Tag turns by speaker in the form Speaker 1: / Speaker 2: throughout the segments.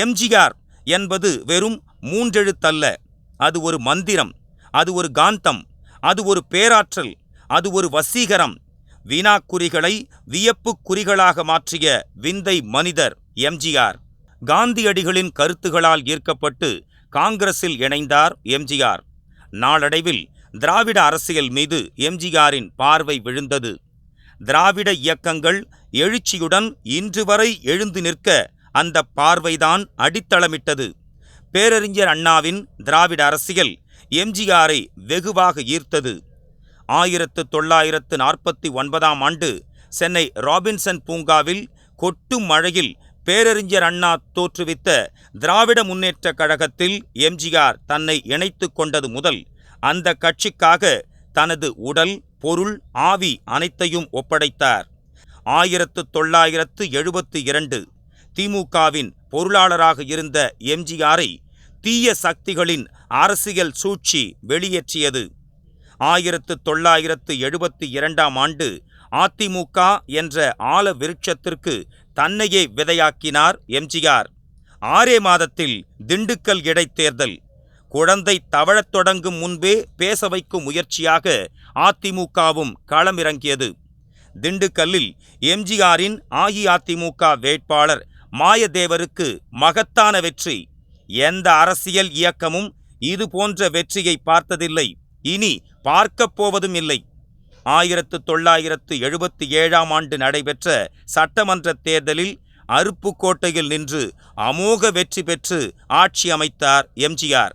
Speaker 1: எம்ஜிஆர் என்பது வெறும் மூன்றெழுத்தல்ல. அது ஒரு மந்திரம், அது ஒரு காந்தம், அது ஒரு பேராற்றல், அது ஒரு வசீகரம். வினாக்குறிகளை வியப்புக் குறிகளாக மாற்றிய விந்தை மனிதர் எம்ஜிஆர். காந்தியடிகளின் கருத்துகளால் ஈர்க்கப்பட்டு காங்கிரஸில் இணைந்தார் எம்ஜிஆர். நாளடைவில் திராவிட அரசியல் மீது எம்ஜிஆரின் பார்வை விழுந்தது. திராவிட இயக்கங்கள் எழுச்சியுடன் இன்று வரை எழுந்து நிற்க அந்த பார்வைதான் அடித்தளமிட்டது. பேரறிஞர் அண்ணாவின் திராவிட அரசியல் எம்ஜிஆரை வெகுவாக ஈர்த்தது. 1949 சென்னை ராபின்சன் பூங்காவில் கொட்டும் மழையில் பேரறிஞர் அண்ணா தோற்றுவித்த திராவிட முன்னேற்றக் கழகத்தில் எம்ஜிஆர் தன்னை இணைத்து கொண்டது முதல் அந்த கட்சிக்காக தனது உடல், பொருள், ஆவி அனைத்தையும் ஒப்படைத்தார். 1972 திமுகவின் பொருளாளராக இருந்த எம்ஜிஆரை தீய சக்திகளின் அரசியல் சூழ்ச்சி வெளியேற்றியது. 1972 அதிமுக என்ற ஆல விருட்சத்திற்கு தன்னையே விதையாக்கினார் எம்ஜிஆர். 6 மாதத்தில் திண்டுக்கல் இடைத்தேர்தல். குழந்தை தவழத் தொடங்கும் முன்பே பேச வைக்கும் முயற்சியாக அதிமுகவும் களமிறங்கியது. திண்டுக்கல்லில் எம்ஜிஆரின் அஇஅதிமுக வேட்பாளர் மாயதேவருக்கு மகத்தான வெற்றி. எந்த அரசியல் இயக்கமும் இது போன்ற வெற்றியை பார்த்ததில்லை, இனி பார்க்கப் போவதும் இல்லை. 1977 நடைபெற்ற சட்டமன்ற தேர்தலில் அருப்புக்கோட்டையில் நின்று அமோக வெற்றி பெற்று ஆட்சி அமைத்தார் எம்ஜிஆர்.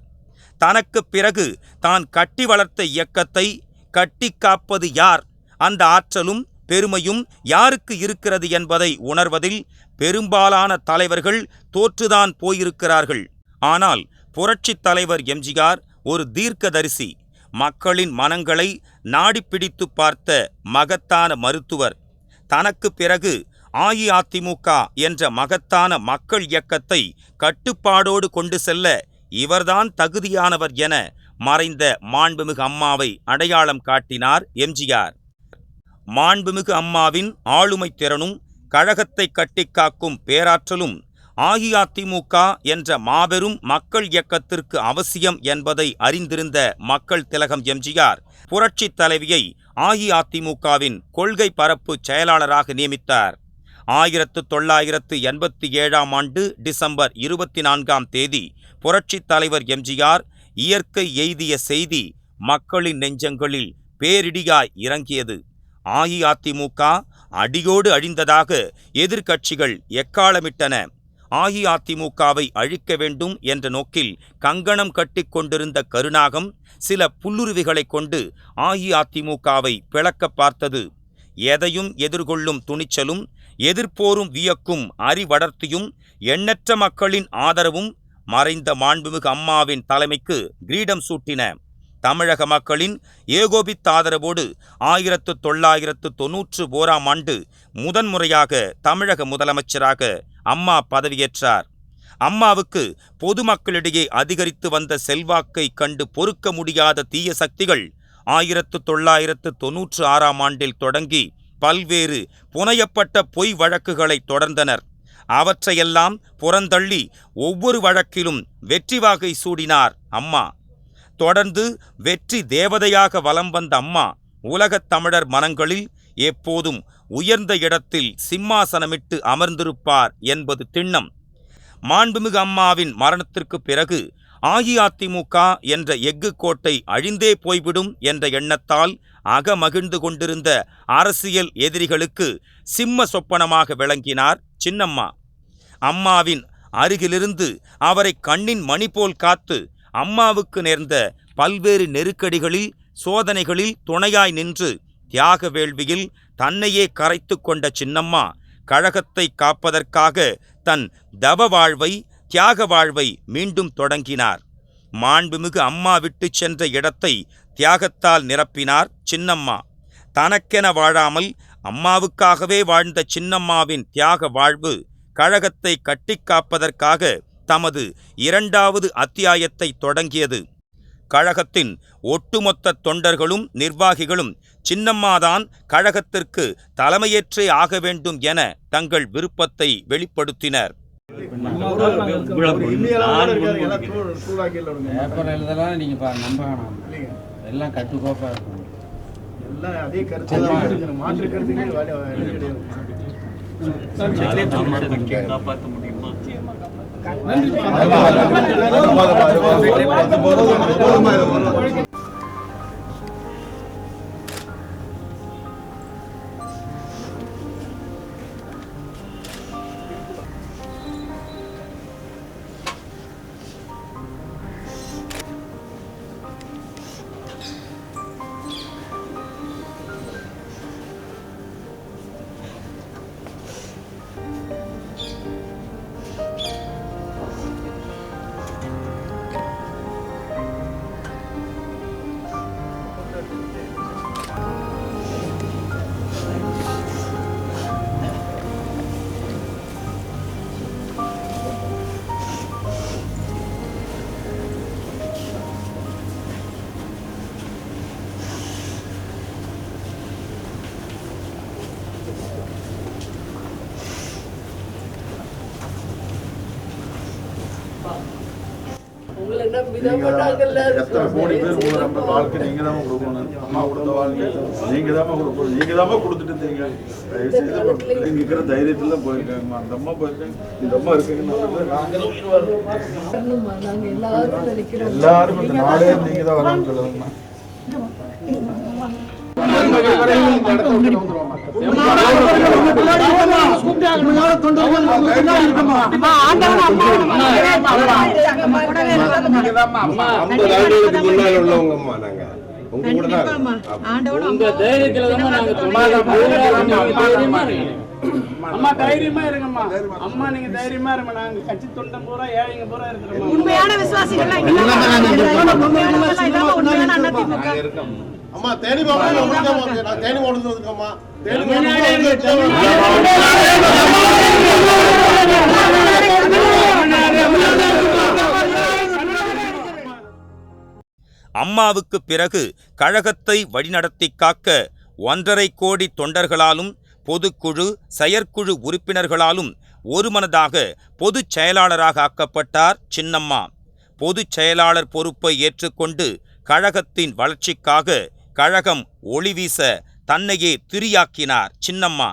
Speaker 1: தனக்கு பிறகு தான் கட்டி வளர்த்த இயக்கத்தை கட்டி காப்பது யார், அந்த ஆற்றலும் பெருமையும் யாருக்கு இருக்கிறது என்பதை உணர்வதில் பெரும்பாலான தலைவர்கள் தோற்றுதான் போயிருக்கிறார்கள். ஆனால் புரட்சித் தலைவர் எம்ஜிஆர் ஒரு தீர்க்கதரிசி, மக்களின் மனங்களை நாடிப்பிடித்து பார்த்த மகத்தான மருத்துவர். தனக்கு பிறகு அஇஅதிமுக என்ற மகத்தான மக்கள் இயக்கத்தை கட்டுப்பாடோடு கொண்டு செல்ல இவர்தான் தகுதியானவர் என மறைந்த மாண்புமிகு அம்மாவை அடையாளம் காட்டினார் எம்ஜிஆர். மாண்புமிகு அம்மாவின் ஆளுமை திறனும் கழகத்தை கட்டிக்காக்கும் பேராற்றலும் அஇஅதிமுக என்ற மாபெரும் மக்கள் இயக்கத்திற்கு அவசியம் என்பதை அறிந்திருந்த மக்கள் திலகம் எம்ஜிஆர் புரட்சித் தலைவியை அஇஅதிமுகவின் கொள்கை பரப்பு செயலாளராக நியமித்தார். 1987 டிசம்பர் 24 புரட்சித் தலைவர் எம்ஜிஆர் இயற்கை எய்திய செய்தி மக்களின் நெஞ்சங்களில் பேரிடியாய் இறங்கியது. அஇஅதிமுக அடியோடு அழிந்ததாக எதிர்க்கட்சிகள் எக்காலமிட்டன. அஇஅதிமுகவை அழிக்க வேண்டும் என்ற நோக்கில் கங்கணம் கட்டி கொண்டிருந்த கருணாகம் சில புல்லுருவிகளை கொண்டு அஇஅதிமுகவை பிளக்க பார்த்தது. எதையும் எதிர்கொள்ளும் துணிச்சலும், எதிர்ப்போரும் வியக்கும் அறிவடர்த்தியும், எண்ணற்ற மக்களின் ஆதரவும் மறைந்த மாண்புமிகு அம்மாவின் தலைமைக்கு கிரீடம் சூட்டின. தமிழக மக்களின் ஏகோபித்த ஆதரவோடு 1991 முதன்முறையாக தமிழக முதலமைச்சராக அம்மா பதவியேற்றார். அம்மாவுக்கு பொதுமக்களிடையே அதிகரித்து வந்த செல்வாக்கை கண்டு பொறுக்க முடியாத தீய சக்திகள் 1996 தொடங்கி பல்வேறு புனையப்பட்ட பொய் வழக்குகளை தொடர்ந்தனர். அவற்றையெல்லாம் புறந்தள்ளி ஒவ்வொரு வழக்கிலும் வெற்றி வாகை சூடினார் அம்மா. தொடர்ந்து வெற்றி தேவதையாக வலம் வந்த அம்மா உலகத் தமிழர் மனங்களில் எப்போதும் உயர்ந்த இடத்தில் சிம்மாசனமிட்டு அமர்ந்திருப்பார் என்பது திண்ணம். மாண்புமிகு அம்மாவின் மரணத்திற்கு பிறகு அஇஅதிமுக என்ற எஃகு கோட்டை அழிந்தே போய்விடும் என்ற எண்ணத்தால் அகமகிழ்ந்து கொண்டிருந்த அரசியல் எதிரிகளுக்கு சிம்ம சொப்பனமாக விளங்கினார் சின்னம்மா. அம்மாவின் அருகிலிருந்து அவரை கண்ணின் மணி போல் காத்து அம்மாவுக்கு நேர்ந்த பல்வேறு நெருக்கடிகளில், சோதனைகளில் துணையாய் நின்று தியாக வேள்வியில் தன்னையே கரைத்து கொண்ட சின்னம்மா கழகத்தை காப்பதற்காக தன் தவ வாழ்வை, தியாக வாழ்வை மீண்டும் தொடங்கினார். மாண்புமிகு அம்மா விட்டு சென்ற இடத்தை தியாகத்தால் நிரப்பினார் சின்னம்மா. தனக்கென வாழாமல் அம்மாவுக்காகவே வாழ்ந்த சின்னம்மாவின் தியாக வாழ்வு கழகத்தை கட்டிக்காப்பதற்காக தமது 2வது அத்தியாயத்தை தொடங்கியது. கழகத்தின் ஒட்டுமொத்த தொண்டர்களும் நிர்வாகிகளும் சின்னம்மாதான் கழகத்திற்கு தலைமையேற்றே ஆக வேண்டும் என தங்கள் விருப்பத்தை வெளிப்படுத்தினர்.
Speaker 2: பேப்பர் எழுதலாம் நீங்கள் நம்ப வேணாம், எல்லாம் கட்டுக்கோப்பாக இருக்கும்.
Speaker 3: எல்லாம் அதே கருத்து மாற்று கருத்துக்கள் காப்பாற்ற முடியுமா?
Speaker 4: எத்தனை கோடி பேர் உங்களை நம்ம வாழ்க்கை நீங்க தான் கொடுக்கணும். அம்மா கொடுத்த வாழ்க்கை நீங்க தான் கொடுக்கணும். நீங்க தான் கொடுத்துட்டு இருந்தீங்க. நீங்க இருக்கிற தைரியத்துல தான் போயிருக்காங்க. அந்த அம்மா போயிருக்காங்க, இந்த அம்மா இருக்குங்க. எல்லாரும் இந்த நாடே நீங்க தான் வரணும்னு சொல்லுவாங்கம்மா.
Speaker 5: அம்மா தைரியமா இருங்கம்மா. அம்மா நீங்க தைரியமா இருங்க. நாங்க கட்சி தொண்டம் பூரா ஏழைங்க பூரா இருக்கிறோம்.
Speaker 6: உண்மையான விசுவாசிகள்
Speaker 4: அம்மா தேனி நான் தேனி ஓடுந்து இருக்கோம்மா.
Speaker 1: அம்மாவுக்கு பிறகு கழகத்தை வழிநடத்தி காக்க 1.5 கோடி தொண்டர்களாலும் பொதுக்குழு செயற்குழு உறுப்பினர்களாலும் ஒருமனதாக பொதுச் செயலாளராக ஆக்கப்பட்டார் சின்னம்மா. பொதுச் செயலாளர் பொறுப்பை ஏற்றுக்கொண்டு கழகத்தின் வளர்ச்சிக்காக கழகம் ஒளி வீச தன்னையே திரியாக்கினார் சின்னம்மா.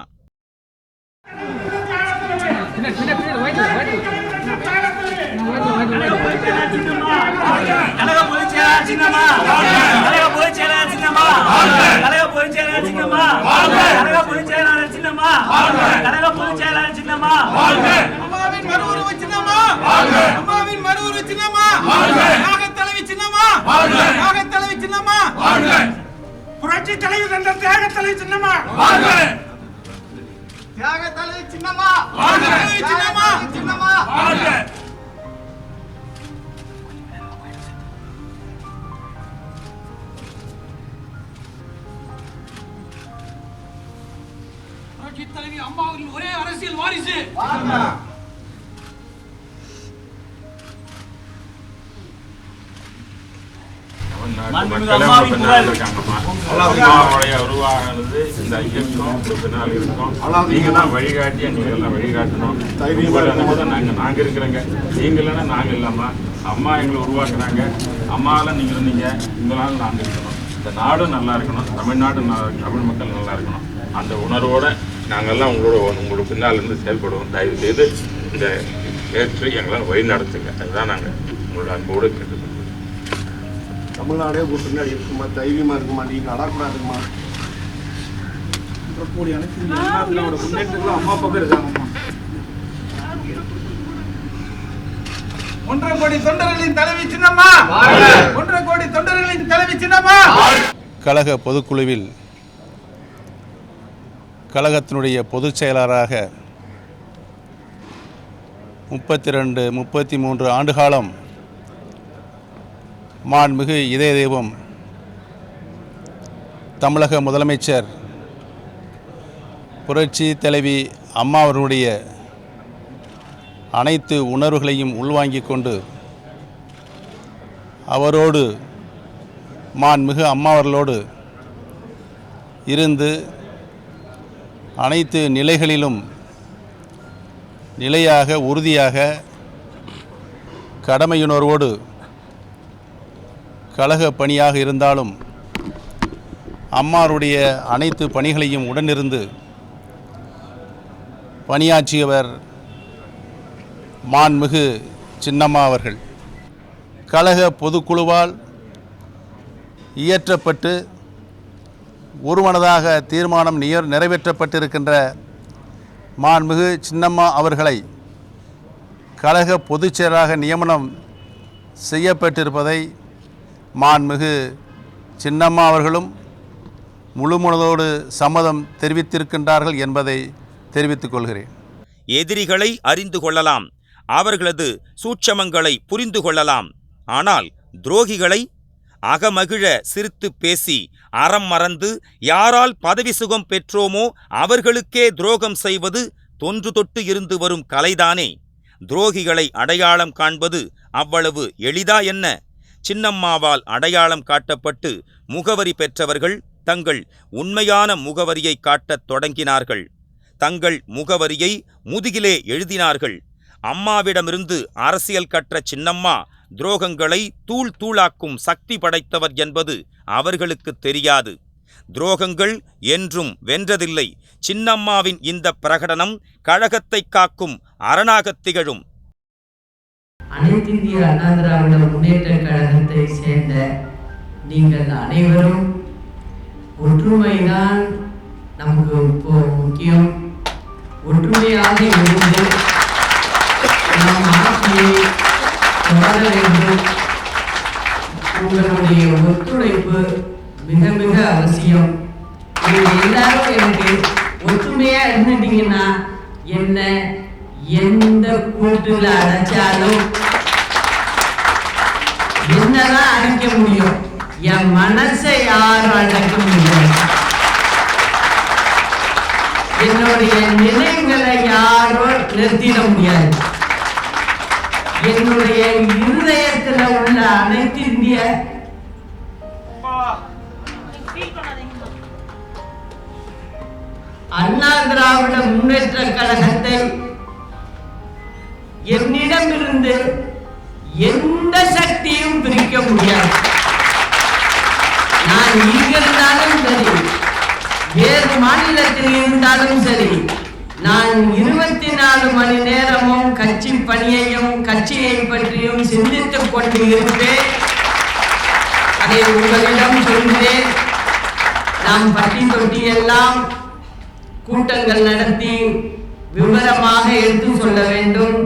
Speaker 5: புரட்சி தலைவி தந்த தியாக தலைவி சின்னம்மா, தியாக தலைவி சின்னம்மா, சின்னம்மா சின்னம்மா. புரட்சி தலைவி அம்மாவின் ஒரே அரசியல் வாரிசு.
Speaker 7: அம்மாவுடைய உருவானது இந்த இயக்கம் பின்னால் இருக்கும். நீங்க தான் வழிகாட்டியா, நீங்க எல்லாம் வழிகாட்டணும். நாங்க இருக்கிறோங்க, நீங்க இல்லைன்னா நாங்க இல்லாம அம்மா எங்களை உருவாக்குறாங்க. அம்மாவெல்லாம் நீங்க இருந்தீங்க, உங்களால நாங்க இருக்கணும். இந்த நாடும் நல்லா இருக்கணும், தமிழ்நாடு தமிழ் மக்கள் நல்லா இருக்கணும். அந்த உணர்வோட நாங்கெல்லாம் உங்களோட பின்னால் இருந்து செயல்படுவோம். தயவு செய்து இந்த ஏற்று எங்களால் வழி நடத்துங்க. அதுதான் நாங்கள் உங்களோட அன்போடு கேட்டுக்கொள்வோம்.
Speaker 4: தமிழ்நாடே பின்னாடி இருக்குமா, தைரியமா இருக்குமா, நீங்க அடக்கூடாதுமா.
Speaker 5: முன்னேற்றங்களும் அம்மா பக்கம் இருக்காங்கம்மா. 1.5 கோடி தொண்டர்களின் தலைவி சின்னம்மா, 1.5 கோடி தொண்டர்களின் தலைவி சின்னம்மா.
Speaker 8: கழக பொதுக்குழுவில் கழகத்தினுடைய பொதுச் செயலாளராக 33 ஆண்டுகாலம் மாண்புமிகு இதய தெய்வம் தமிழக முதலமைச்சர் புரட்சி தலைவி அம்மா அவர்களுடைய அனைத்து உணர்வுகளையும் உள்வாங்கிக் கொண்டு அவரோடு மாண்புமிகு அம்மா அவர்களோடு இருந்து அனைத்து நிலைகளிலும் நிலையாக உறுதியாக கடமையுணர்வோடு கழக பணியாக இருந்தாலும் அம்மாருடைய அனைத்து பணிகளையும் உடனிருந்து பணியாற்றியவர் மாண்புமிகு சின்னம்மா அவர்கள். கழக பொதுக்குழுவால் இயற்றப்பட்டு ஒருமனதாக தீர்மானம் நிறைவேற்றப்பட்டிருக்கின்ற மாண்புமிகு சின்னம்மா அவர்களை கழக பொதுச்செயலாளராக நியமனம் செய்யப்பட்டிருப்பதை மாண்புமிகு சின்னம்மா அவர்களும் முழுமனதோடு சம்மதம் தெரிவித்திருக்கின்றார்கள் என்பதை தெரிவித்துக் கொள்கிறேன்.
Speaker 1: எதிரிகளை அறிந்து கொள்ளலாம், அவர்களது சூட்சமங்களை புரிந்து கொள்ளலாம். ஆனால் துரோகிகளை அகமகிழ சிரித்து பேசி அறம் மறந்து யாரால் பதவி சுகம் பெற்றோமோ அவர்களுக்கே துரோகம் செய்வது தொன்று தொட்டு இருந்து வரும் கலைதானே. துரோகிகளை அடையாளம் காண்பது அவ்வளவு எளிதா என்ன? சின்னம்மாவால் அடையாளம் காட்டப்பட்டு முகவரி பெற்றவர்கள் தங்கள் உண்மையான முகவரியை காட்டத் தொடங்கினார்கள். தங்கள் முகவரியை முதுகிலே எழுதினார்கள். அம்மாவிடமிருந்து அரசியல் கற்ற சின்னம்மா துரோகங்களை தூள் தூளாக்கும் சக்தி படைத்தவர் என்பது அவர்களுக்கு தெரியாது. துரோகங்கள் என்றும் வென்றதில்லை. சின்னம்மாவின் இந்த பிரகடனம் கழகத்தை காக்கும் அரணாகத் திகழும்.
Speaker 6: அனைத்திந்திய அண்ணா திராவிட முன்னேற்ற கழகத்தை சேர்ந்த நீங்கள் அனைவரும் ஒற்றுமைதான் நமக்கு இப்போ முக்கியம். ஒற்றுமையாக இருந்து நாம் ஆட்சியை தொடர வேண்டும். உங்களுடைய ஒத்துழைப்பு மிக மிக அவசியம். நீங்கள் எல்லாரும் எனக்கு ஒற்றுமையா இருந்துட்டீங்கன்னா என்ன எந்த கூட்டுல அடைச்சாலும் என்னதான் அடைக்க முடியும், என் மனசை யாரும் அடைக்க முடியும். என்னுடைய நிலைகளை யாரும் நிறுத்திட முடியாது. என்னுடைய இருதயத்தில் உள்ள அனைத்து இந்திய அண்ணா திராவிட முன்னேற்ற கழகத்தை என்னிடமிருந்து எந்த சக்தியும் பிரிக்க முடியாது. நான் இங்கிருந்தாலும் சரி, வேறு மாநிலத்தில் இருந்தாலும் சரி, நான் 24 மணி நேரமும் கட்சி பணியையும் கட்சியை பற்றியும் சிந்தித்துக் கொண்டு இருப்பேன். அதை உங்களிடம் சொல்கிறேன். நாம் பட்டி தொட்டி எல்லாம் கூட்டங்கள் நடத்தி விவரமாக எடுத்து சொல்ல வேண்டும்.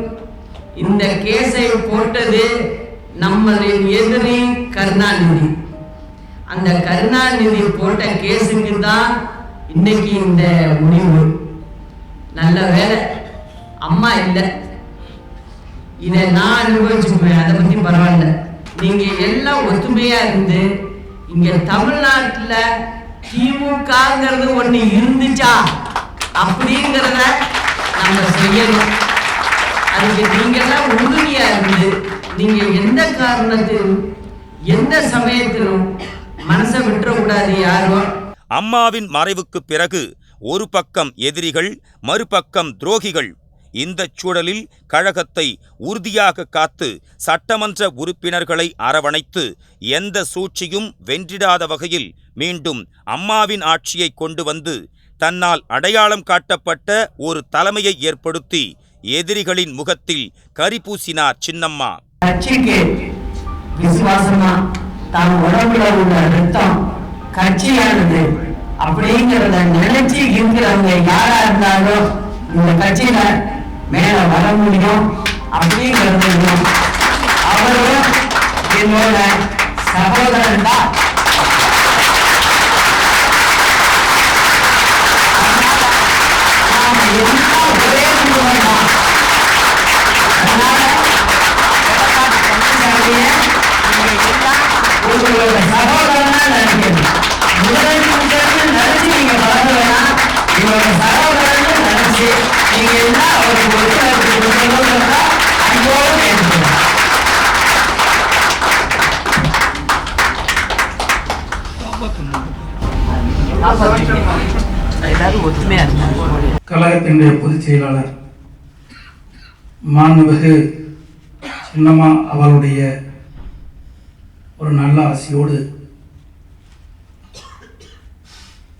Speaker 6: இந்த கேஸை போட்டது நம்மளின் எதிரி கருணாநிதி. அந்த கருணாநிதி போட்ட கேஸுக்கு தான் இன்னைக்கு இந்த முடிவு. நல்ல வேலை அம்மா இல்லை, இதை நான் அனுபவிச்சுக்குவேன். அதை பற்றி பரவாயில்ல. நீங்க எல்லாம் ஒத்துமையா இருந்து இங்க தமிழ்நாட்டுல திமுகங்கிறது ஒண்ணு இருந்துச்சா அப்படிங்கிறத நம்ம செய்யணும். அதுக்கு நீங்கெல்லாம் உறுதியா இருந்து நீங்க எந்த காரணத்திலும் எந்த சமயத்திலும் மனசை விட்டுறக்கூடாது யாரும்.
Speaker 1: அம்மாவின் மறைவுக்கு பிறகு ஒரு பக்கம் எதிரிகள், மறுபக்கம் துரோகிகள். இந்த சூழலில் கழகத்தை உறுதியாக காத்து சட்டமன்ற உறுப்பினர்களை அரவணைத்து எந்த சூழ்ச்சியும் வென்றிடாத வகையில் மீண்டும் அம்மாவின் ஆட்சியை கொண்டு வந்து தன்னால் அடையாளம் காட்டப்பட்ட ஒரு தலைமையை ஏற்படுத்தி எதிரிகளின் முகத்தில் கரி பூசினார் சின்னம்மா.
Speaker 6: கட்சிக்கு விசுவாசமா தான் உடம்புல உள்ள ரத்தம் கட்சியானது அப்படிங்கிறத நினைச்சு இருக்கிறவங்க யாரா இருந்தாலும் இந்த கட்சியில மேல வர முடியும் அப்படிங்கிறது அவரும் என்னோட சகோதரன் தான். ஒரே குடும்பம் தான். அதனால உங்களோட சகோதரனா நினைக்கிறேன். முதலமைச்சர் நினைச்சு நீங்க வளர்ந்து வேணா, உங்களோட சகோதரன் நினைச்சு நீங்க எல்லாம் அவருக்கு ஒத்துழைப்பு கொடுக்கணும்ன்றதா அன்போடு கேட்டுக்கிறேன்.
Speaker 5: கழகத்தினுடைய பொதுச் செயலாளர் மாண்புமிகு சின்னம்மா அவருடைய ஒரு நல்ல ஆசையோடு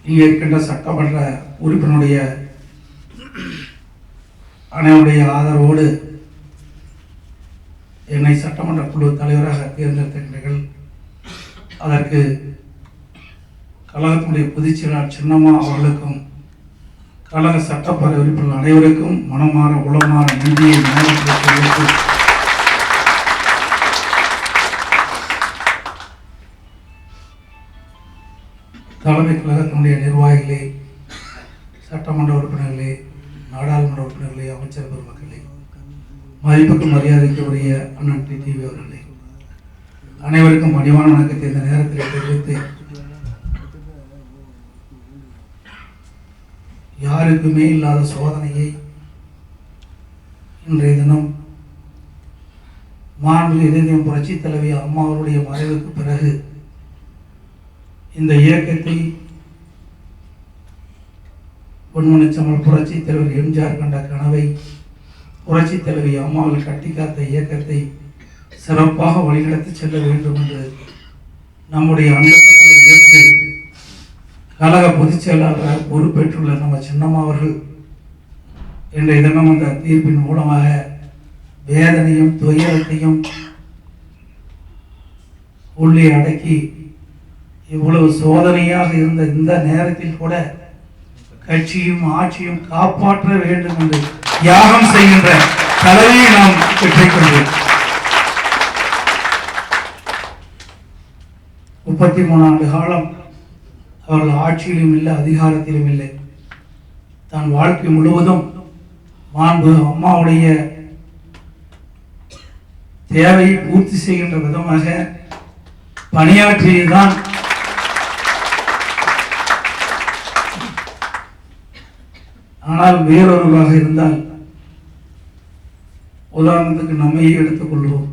Speaker 5: இங்கே இருக்கின்ற சட்டமன்ற உறுப்பினருடைய அனைவருடைய ஆதரவோடு என்னை சட்டமன்ற குழு தலைவராக தேர்ந்தெடுத்திருக்கிறீர்கள். அதற்கு கழகத்தினுடைய பொதுச் செயலாளர் சின்னம்மா அவர்களுக்கும் கழக சட்டப்பேரவை உறுப்பினர்கள் அனைவருக்கும் மனமாற உளமாற நன்றியை தெரிவித்து தலைமை கழகத்தினுடைய நிர்வாகிகளே, சட்டமன்ற உறுப்பினர்களே, நாடாளுமன்ற உறுப்பினர்களே, அமைச்சர் பெருமக்களே, மதிப்புக்கு மரியாதைக்கு உரிய அண்ணன் டிடிவி அவர்களே, அனைவருக்கும் பணிவான வணக்கத்தை இந்த நேரத்தில் தெரிவித்து, யாருக்குமே இல்லாத சோதனையை இன்றைய தினம் மாண்புமிகு இதயம் புரட்சி தலைவி அம்மா அவருடைய மறைவுக்கு பிறகு இந்த இயக்கத்தை பொன்மனச்செம்மல் புரட்சி தலைவர் எம்ஜிஆர் கண்ட கனவை புரட்சி தலைவி அம்மாவில் கட்டி காத்த இயக்கத்தை சிறப்பாக வழிநடத்தி செல்ல வேண்டும் என்று நம்முடைய அன்பு கட்டளை ஏற்று கழக பொதுச் செயலாளராக பொறுப்பேற்றுள்ள நம்ம சின்னம்மா அவர்கள் இன்றைய தினம் அந்த தீர்ப்பின் மூலமாக வேதனையும் துயரத்தையும் உள்ளே அடக்கி இவ்வளவு சோதனையாக இருந்த இந்த நேரத்தில் கூட கட்சியும் ஆட்சியும் காப்பாற்ற வேண்டும் என்று தியாகம் செய்கின்ற தலைவியை நாம் பெற்றுக்கொண்டோம். 33 ஆண்டு காலம் அவர்கள் ஆட்சியிலும் இல்லை, அதிகாரத்திலும் இல்லை. தன் வாழ்க்கை முழுவதும் மாண்பு அம்மாவுடைய தேவையை பூர்த்தி செய்கின்ற விதமாக பணியாற்றியதுதான் ஆனால் வேறொருவராக இருந்தால், உதாரணத்துக்கு நம்மையே எடுத்துக்கொள்வோம்,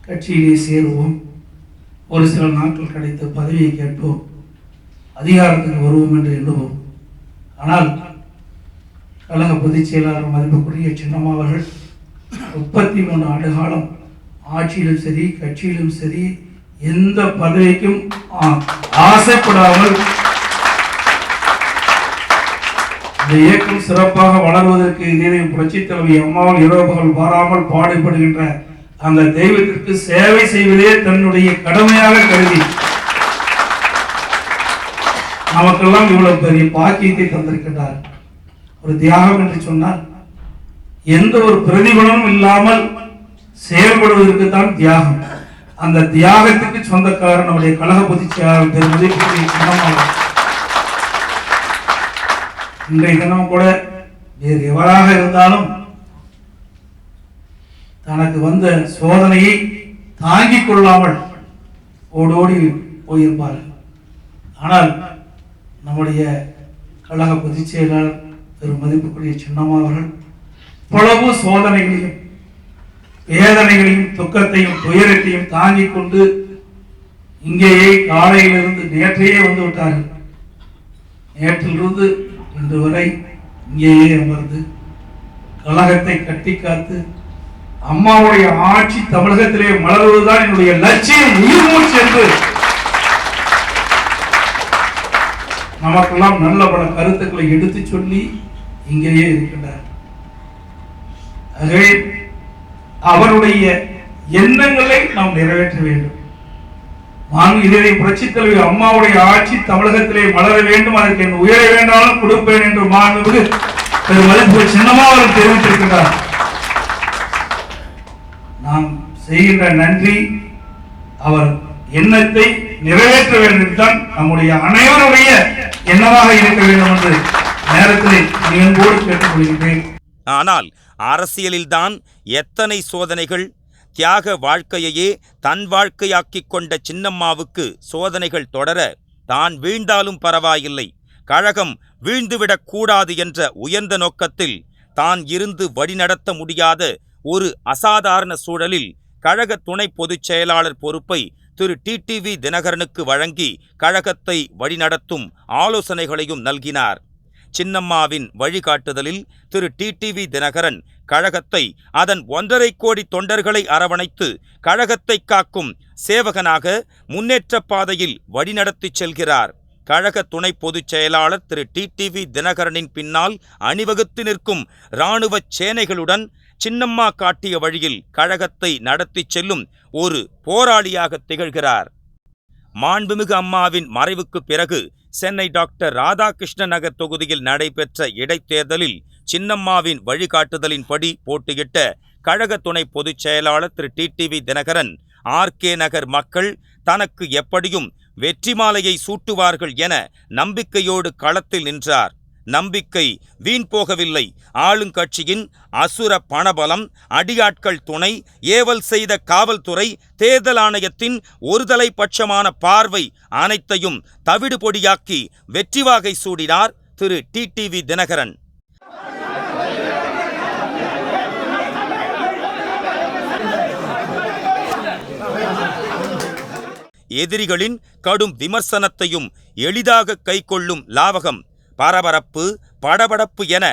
Speaker 5: கட்சியிலே சேருவோம், ஒரு சில நாட்கள் கிடைத்த பதவியை கேட்போம், அதிகாரத்துக்கு வருவோம் என்று எண்ணுவோம். ஆனால் கழக பொதுச் செயலாளர் மதிப்புக்குரிய சின்னம்மா அவர்கள் 33 ஆண்டு காலம் ஆட்சியிலும் சரி கட்சியிலும் சரி எந்த பதவிக்கும் ஆசைப்படாமல் இந்த இயக்கம் சிறப்பாக வளர்வதற்கு இதயம் புரட்சி தலைவி அம்மாவில் இரவுகள் பாராமல் பாடுபடுகின்ற அந்த தெய்வத்திற்கு சேவை செய்வதே தன்னுடைய கடமையாக கருதி நமக்கெல்லாம் இவ்வளவு பெரிய பாக்கியத்தை தந்திருக்கின்றார். ஒரு தியாகம் என்று சொன்னால் எந்த ஒரு பிரதிபலனும் இல்லாமல் செயல்படுவதற்கு தான் தியாகம். அந்த தியாகத்துக்கு சொந்தக்காரர் நம்முடைய கழக பொதுச் செயலாளர் பெருமதிப்புக்குரிய இன்றைய தினம் கூட வேறு எவராக இருந்தாலும் தனக்கு வந்த சோதனையை தாங்கிக் கொள்ளாமல் ஓடோடி போயிருப்பார்கள். ஆனால் நம்முடைய கழக பொதுச் செயலாளர் பெருமதிப்புக்குரிய சின்னம்மா அவர்கள் பலவு சோதனைகளையும் வேதனைகளையும் துக்கத்தையும் துயரத்தையும் தாங்கிக் கொண்டு இங்கேயே காலையிலிருந்து நேற்றையே வந்து விட்டார்கள். நேற்றிலிருந்து இன்று வரை இங்கேயே அமர்ந்து கழகத்தை கட்டி காத்து அம்மாவுடைய ஆட்சி தமிழகத்திலே மலர்வதுதான் என்னுடைய லட்சியம், உயிர் மூச்சு என்று நமக்கெல்லாம் நல்ல பல கருத்துக்களை எடுத்து சொல்லி இங்கேயே இருக்கின்றார். ஆகவே அவருடைய எண்ணங்களை நாம் நிறைவேற்ற வேண்டும். இதனை புரட்சி தலைவி அம்மாவுடைய ஆட்சி தமிழகத்திலே மலர வேண்டும், அதற்கு என் உயர வேண்டாலும் கொடுப்பேன் என்று மாண்புமிகு பெருமதிப்பு சின்னம்மா அவர்கள் தெரிவித்திருக்கிறார். நாம் செய்கின்ற நன்றி அவர் எண்ணத்தை நிறைவேற்ற வேண்டும் தான் நம்முடைய அனைவருடைய எண்ணமாக இருக்க வேண்டும் என்று நேரத்தில் நினைவோடு கேட்டுக்கொள்கின்றேன்.
Speaker 1: ஆனால் அரசியலில்தான் எத்தனை சோதனைகள்! தியாக வாழ்க்கையையே தன் வாழ்க்கையாக்கிக் கொண்ட சின்னம்மாவுக்கு சோதனைகள் தொடர தான் வீழ்ந்தாலும் பரவாயில்லை, கழகம் வீழ்ந்துவிடக் கூடாது என்ற உயர்ந்த நோக்கத்தில் தான் இருந்து வழிநடத்த முடியாத ஒரு அசாதாரண சூழலில் கழக துணை பொதுச் செயலாளர் பொறுப்பை திரு டிடிவி தினகரனுக்கு வழங்கி கழகத்தை வழிநடத்தும் ஆலோசனைகளையும் நல்கினார். சின்னம்மாவின் வழிகாட்டுதலில் திரு டிடிவி தினகரன் கழகத்தை அதன் 1.5 கோடி தொண்டர்களை அரவணைத்து கழகத்தை காக்கும் சேவகனாக முன்னேற்ற பாதையில் வழிநடத்திச் செல்கிறார். கழக துணை பொதுச் செயலாளர் திரு டிடிவி தினகரனின் பின்னால் அணிவகுத்து நிற்கும் இராணுவ சேனைகளுடன் சின்னம்மா காட்டிய வழியில் கழகத்தை நடத்திச் செல்லும் ஒரு போராளியாக திகழ்கிறார். மாண்புமிகு அம்மாவின் மறைவுக்கு பிறகு சென்னை டாக்டர் ராதாகிருஷ்ண நகர் தொகுதியில் நடைபெற்ற இடைத்தேர்தலில் சின்னம்மாவின் வழிகாட்டுதலின்படி போட்டியிட்ட கழக துணை பொதுச் செயலாளர் திரு டிடிவி தினகரன் ஆர்கே நகர் மக்கள் தனக்கு எப்படியும் வெற்றி மாலையை சூட்டுவார்கள் என நம்பிக்கையோடு களத்தில் நின்றார். நம்பிக்கை வீண் போகவில்லை. ஆளுங்கட்சியின் அசுர பணபலம், அடியாட்கள் துணை, ஏவல் செய்த காவல்துறை, தேர்தல் ஆணையத்தின் ஒருதலை பட்சமான பார்வை அனைத்தையும் தவிடு பொடியாக்கி வெற்றி வாகை சூடினார் திரு டிடிவி தினகரன். எதிரிகளின் கடும் விமர்சனத்தையும் எளிதாக கைக்கொள்ளும் லாவகம், பரபரப்பு, படபடப்பு என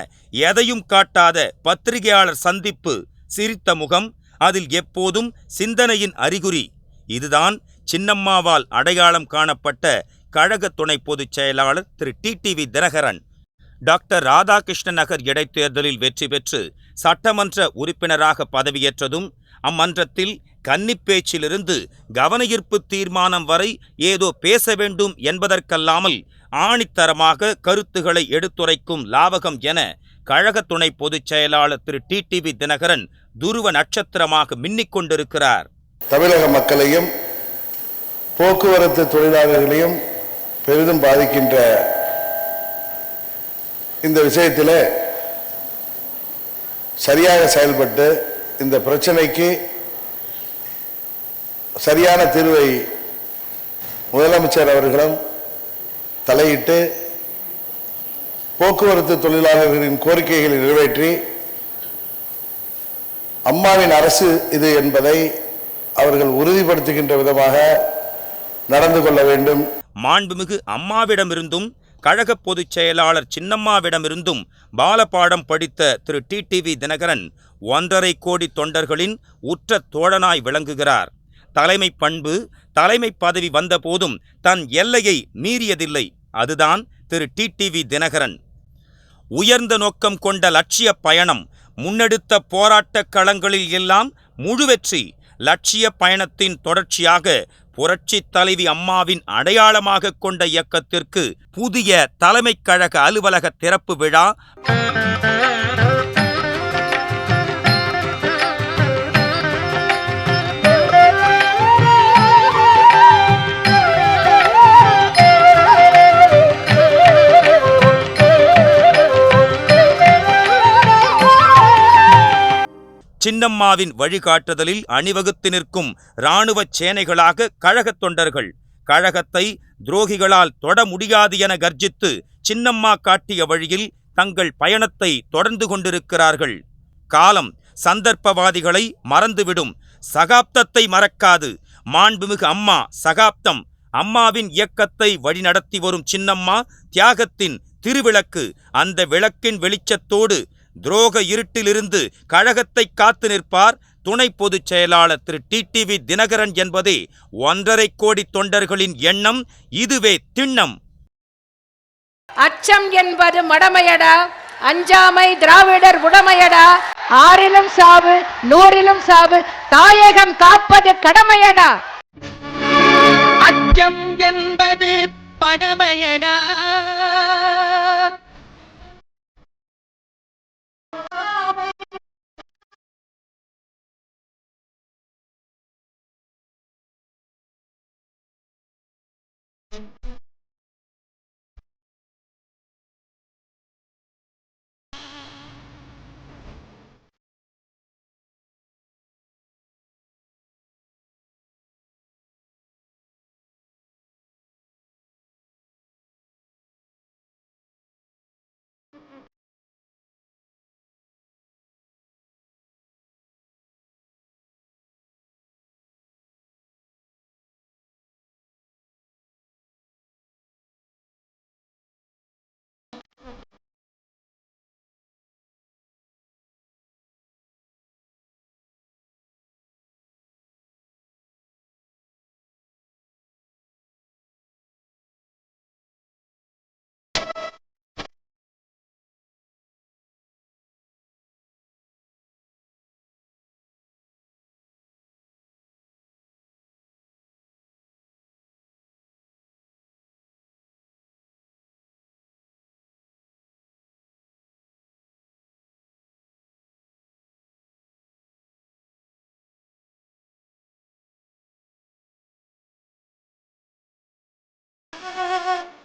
Speaker 1: எதையும் காட்டாத பத்திரிகையாளர் சந்திப்பு, சிரித்த முகம், அதில் எப்போதும் சிந்தனையின் அறிகுறி. இதுதான் சின்னம்மாவால் அடையாளம் காணப்பட்ட கழக துணை பொதுச் செயலாளர் திரு டிடிவி தினகரன். டாக்டர் ராதாகிருஷ்ண நகர் இடைத்தேர்தலில் வெற்றி பெற்று சட்டமன்ற உறுப்பினராக பதவியேற்றதும் அம்மன்றத்தில் கன்னிப்பேச்சிலிருந்து கவனஈர்ப்பு தீர்மானம் வரை ஏதோ பேச வேண்டும் என்பதற்கல்லாமல் ஆணித்தரமாக கருத்துக்களை எடுத்துரைக்கும் லாவகம் என கழக துணை பொதுச் செயலாளர் திரு டிடிவி தினகரன் துருவ நட்சத்திரமாக மின்னிக் கொண்டிருக்கிறார்.
Speaker 9: தமிழக மக்களையும் போக்குவரத்து தொழிலாளர்களையும் பெரிதும் பாதிக்கின்ற இந்த விஷயத்தில் சரியாக செயல்பட்டு இந்த பிரச்சனைக்கு சரியான தீர்வை முதலமைச்சர் அவர்களும் தலையிட்டு போக்குவரத்து தொழிலாளர்களின் கோரிக்கைகளை நிறைவேற்றி அம்மாவின் அரசு இது என்பதை அவர்கள் உறுதிப்படுத்துகின்ற விதமாக நடந்து கொள்ள வேண்டும்.
Speaker 1: மாண்புமிகு அம்மாவிடமிருந்தும் கழக பொதுச் செயலாளர் சின்னம்மாவிடமிருந்தும் பாலபாடம் படித்த திரு டிடிவி தினகரன் 1.5 கோடி தொண்டர்களின் உற்ற தோழனாய் விளங்குகிறார். தலைமை பண்பு, தலைமை பதவி வந்த போதும் தன் எல்லையை மீறியதில்லை. அதுதான் திரு டிடிவி தினகரன். உயர்ந்த நோக்கம் கொண்ட லட்சிய பயணம், முன்னெடுத்த போராட்டக் களங்களில் எல்லாம் முழு வெற்றி. லட்சிய பயணத்தின் தொடர்ச்சியாக புரட்சி தலைவி அம்மாவின் அடையாளமாக கொண்ட இயக்கத்திற்கு புதிய தலைமைக் கழக அலுவலக திறப்பு விழா சின்னம்மாவின் வழிகாட்டுதலில் அணிவகுத்து நிற்கும் இராணுவ சேனைகளாக கழகத் தொண்டர்கள் கழகத்தை துரோகிகளால் தொட முடியாது என கர்ஜித்து சின்னம்மா காட்டிய வழியில் தங்கள் பயணத்தை தொடர்ந்து கொண்டிருக்கிறார்கள். காலம் சந்தர்ப்பவாதிகளை மறந்துவிடும், சகாப்தத்தை மறக்காது. மாண்புமிகு அம்மா சகாப்தம். அம்மாவின் இயக்கத்தை வழிநடத்தி வரும் சின்னம்மா தியாகத்தின் திருவிளக்கு. அந்த விளக்கின் வெளிச்சத்தோடு துரோக இருட்டிலிருந்து கழகத்தை காத்து நிற்பார் துணை பொதுச் செயலாளர் திரு டிடிவி தினகரன் என்பதே 1.5 கோடி தொண்டர்களின் எண்ணம். இதுவே திண்ணம்.
Speaker 10: அச்சம் என்பது மடமையடா, அஞ்சாமை திராவிடர் உடமையடா. 6லும் சாவு 100லும் சாவு, தாயகம் காப்பது கடமையடா. அச்சம் என்பது படமையடா. ஆ